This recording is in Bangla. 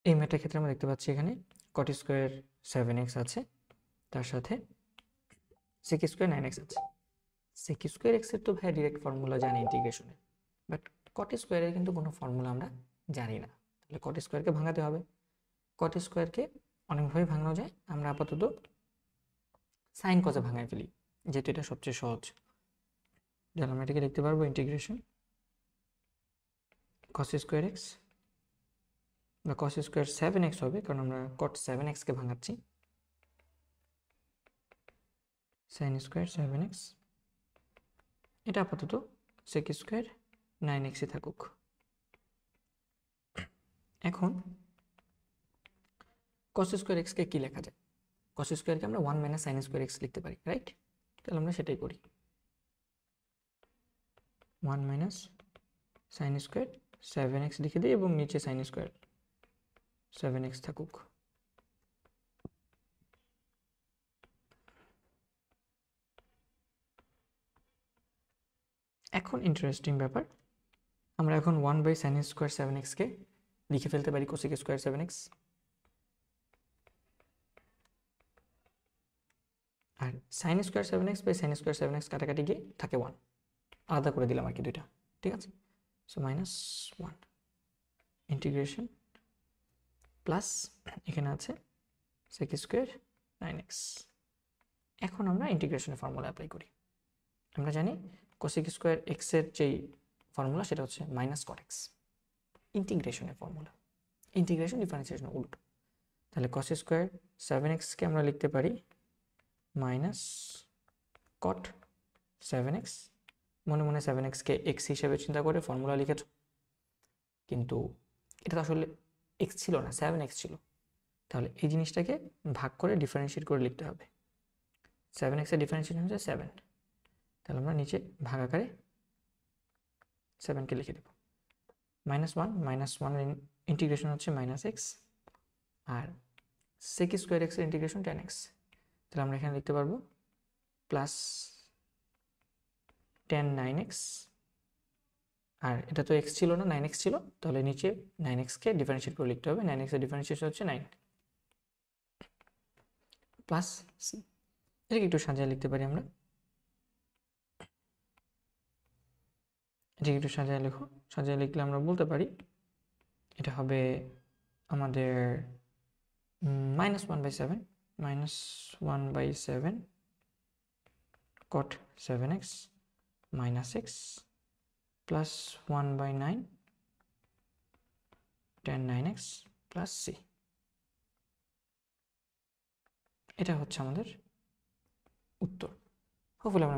এই ম্যাথের ক্ষেত্রে আমরা দেখতে পাচ্ছি এখানে cot স্কোয়ার 7x আছে, তার সাথে sec স্কোয়ার 9x আছে। sec স্কোয়ার x এর তো ভাই ডিরেক্ট ফর্মুলা জানি ইন্টিগ্রেশনে, বাট cot স্কোয়ারের কিন্তু কোনো ফর্মুলা আমরা জানি না। তাহলে cot স্কোয়ারকে ভাঙাতে হবে। cot স্কোয়ারকে অনেকভাবে ভাঙানো যায়, আমরা আপাতত সাইন কজে ভাঙায় ফেলি, যেহেতু এটা সবচেয়ে সহজ। তাহলে আমরা এটাকে লিখতে পারবো ইন্টিগ্রেশন cos স্কোয়ার x বা cos স্কোয়ার 7x হবে, কারণ আমরা cot 7x কে ভাঙাচ্ছি। sin স্কোয়ার 7x, এটা আপাতত sec স্কোয়ার 9x এ থাকুক। এখন cos স্কোয়ার x কে কি লেখা যায়? cos স্কোয়ারকে আমরা 1 মাইনাস sin স্কোয়ার x লিখতে পারি, রাইট? তাহলে আমরা সেটাই করি, 1 মাইনাস sin স্কোয়ার 7x লিখে দিই এবং নিচে sin স্কোয়ার 7x থাকুক। এখন ইন্টারেস্টিং ব্যাপার, আমরা এখন 1 বাই sin স্কোয়ার 7x কে লিখে ফেলতে পারি cosec স্কোয়ার 7x, আর sin square 7x by sin square 7x কাটাকাটি গিয়ে থাকে 1, আলাদা করে দিলাম আর কি দুইটা, ঠিক আছে? সো মাইনাস 1 ইন্টিগ্রেশন প্লাস এখানে আছে sec স্কোয়ার 9x। এখন আমরা ইন্টিগ্রেশনের ফর্মুলা অ্যাপ্লাই করি। আমরা জানি cosec স্কোয়ার x এর যেই ফর্মুলা সেটা হচ্ছে মাইনাস cot x, ইন্টিগ্রেশনের ফর্মুলা। ইন্টিগ্রেশন ডিফারেন্সিয়েশন উল্টো। তাহলে cos স্কোয়ার 7x কে আমরা লিখতে পারি মাইনাস cot 7x। মনে মনে 7x কে x হিসেবে চিন্তা করে ফর্মুলা লিখেছ, কিন্তু এটা তো আসলে x ছিল না, 7x ছিল। তাহলে এই জিনিসটাকে ভাগ করে ডিফারেন্সিয়েট করে লিখতে হবে। 7x এর ডিফারেন্সিয়েশন হচ্ছে 7, তাহলে আমরা নিচে ভাগ আকারে 7 কে লিখে দেব। মাইনাস 1 এর ইন্টিগ্রেশন হচ্ছে মাইনাস এক্স, আর sec স্কোয়ার x এর ইন্টিগ্রেশন 10x। তাহলে আমরা এখানে লিখতে পারবো প্লাস 10 9x, আর এটা তো x ছিল না, 9x ছিল, তাহলে নিচে 9x কে ডিফারেন্সিয়েট করে লিখতে হবে। 9x এর ডিফারেন্সিয়েশন হচ্ছে 9 প্লাস c। এটাকে একটু সাজিয়ে লিখতে পারি আমরা, এটাকে একটু সাজিয়ে লিখো। সাজিয়ে লিখলে আমরা বলতে পারি এটা হবে আমাদের -1/7 -1/7 cot 7x minus x plus 1/9 tan 9x plus c। এটা হচ্ছে আমাদের উত্তর। হোপফুলি